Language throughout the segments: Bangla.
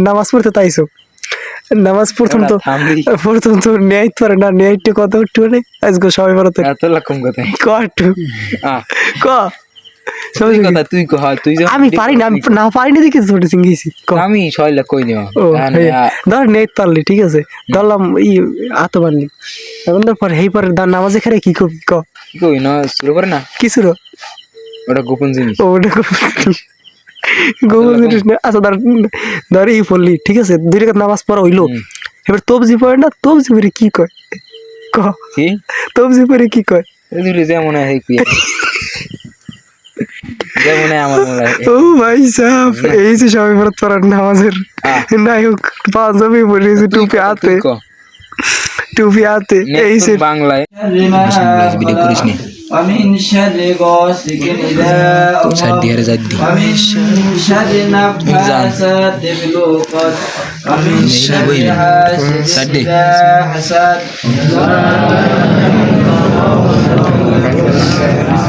নামাজ পড়তে তাইছো নামাজ প্রথম তো নেয়াই পারে না নেয়াইতে কত একটু নেই আজকে সবাই বলতে এত রকম কথা ক একটু ক আমি পারি না না পারিনি দেখে ছোট সিঙ্গিছি আমি 6 লাখ কই নিও ধর নেই পারলি ঠিক আছে ধরলাম আত পারলি এখন পর হেই পরে নামাজে খারে কি কবি কই না শুরু করে না কি শুরু ওটা গোপন জিনিস ওটা গোপন জিনিস না আচ্ছা ধর এই পড়লি ঠিক আছে 2 রাকাত নামাজ পড়া হইলো এবার তবজি পড়ে না তবজি পড়ে কি কয় কি তবজি পড়ে কি কয় এদিকে যেমন হয় কি যেমন আমার মনে হয় ও ভাই সাহেব এই যে সবাই ফরত পড়ার নামাজের নায়ক পাঁজাবি বলেছে টুপি হাতে এই যে বাংলায় ভিডিও করিস নি ومن شر غاسق إذا وقب ومن شر النفاثات في العقد ومن شر حاسد إذا حسد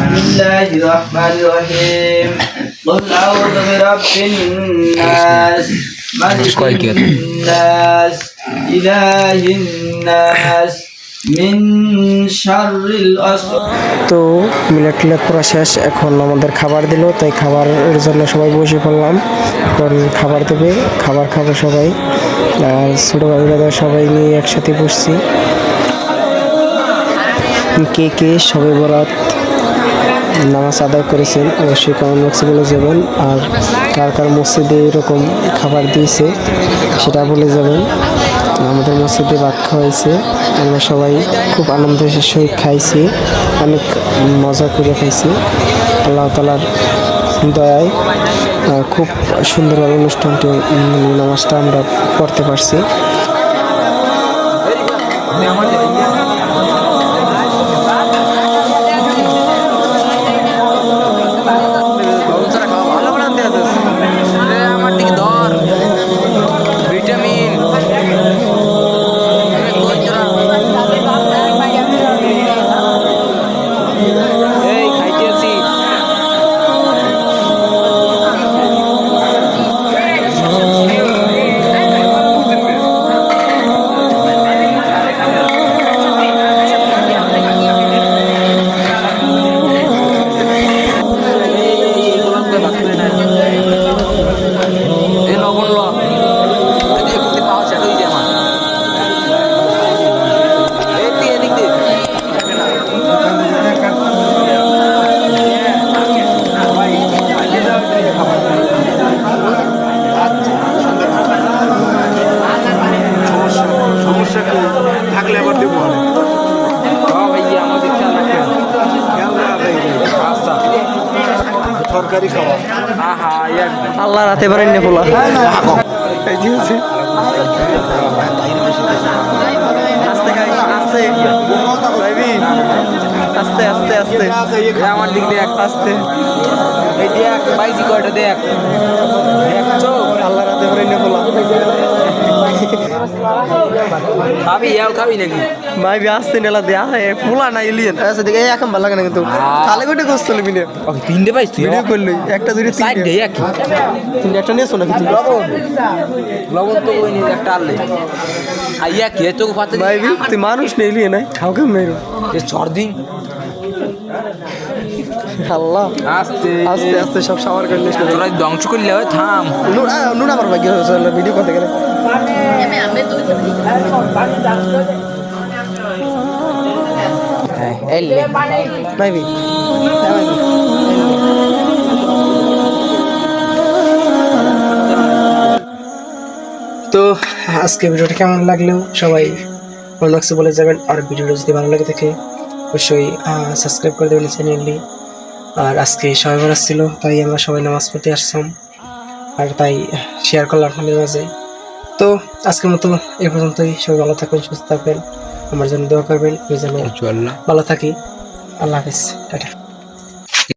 بسم الله الرحمن الرحيم قل أعوذ برب الناس ملك الناس إله الناس তো মিলাদ পড়া শেষ এখন আমাদের খাবার দিল তাই খাবারের জন্য সবাই বসে পড়লাম এখন খাবার দেবে খাবার খাবো সবাই আর ছোটো ভাই দাদা সবাই নিয়ে একসাথে বসছি কে সবে বরাত নামাজ আদায় করেছেন অবশ্যই কমেন্ট বক্সে বলে যাবেন আর কার মসজিদে এরকম খাবার দিয়েছে সেটা বলে যাবেন আমাদের মসজিদে ভাত খাওয়াইছে আমরা সবাই খুব আনন্দের সহিত খাইছি অনেক মজা করে খাইছি আল্লাহ তাআলার দয়ায় খুব সুন্দরভাবে অনুষ্ঠানটি নামাজটা আমরা পড়তে পারছি সরকারি খাবার আল্লাহ রাতে পারেন না পোলা আস্তে আস্তে আস্তে আমার দিক দিয়ে আস্তে এই দেখ বাইজি কয়টা দেখ আল্লাহ রাতে পারেন না পোলা খাবি খাবি নাকি ভাই আসতে নেলা দেয়া পোলা না এলিয়েন আচ্ছা দেখে এখন ভালো লাগে না কিন্তু তাহলে গোটে গোস্ত নিবি না তিনটে পাইছ ভিডিও করলি একটা দুইটা সাইড দে এক তিনটা একটা নিয়েছো নাকি তুই লবণ তো ওই নিয়ে একটা আনলে আইয়া কে চোখ পাতে ভাই তুই মানুষ নেই এলিয়েন খাও কেমন মেরো এ সর্দি আল্লাহ আস্তে আস্তে আস্তে সব সাওয়ার করে নিস তোরা ধ্বংস করলে হয় থাম নুন আমার ভাগ্য ভিডিও করতে গেলে ভাইবি তো আজকে ভিডিওটা কেমন লাগলেও সবাই কমেন্ট বলে যাবেন আর ভিডিওটা যদি ভালো লাগে থাকে অবশ্যই সাবস্ক্রাইব করে দেবেন চ্যানেলটি আর আজকে সবাই বরাত ছিল তাই আমরা সবাই নামাজ পড়তে আসলাম আর তাই শেয়ার করলাম আপনাদের মাঝে তো আজকের মতো এই পর্যন্তই সবাই ভালো থাকবেন সুস্থ থাকবেন আমার জন্য দোয়া করবেন আমি যেন ভালো থাকি আল্লাহ হাফেজ টাটা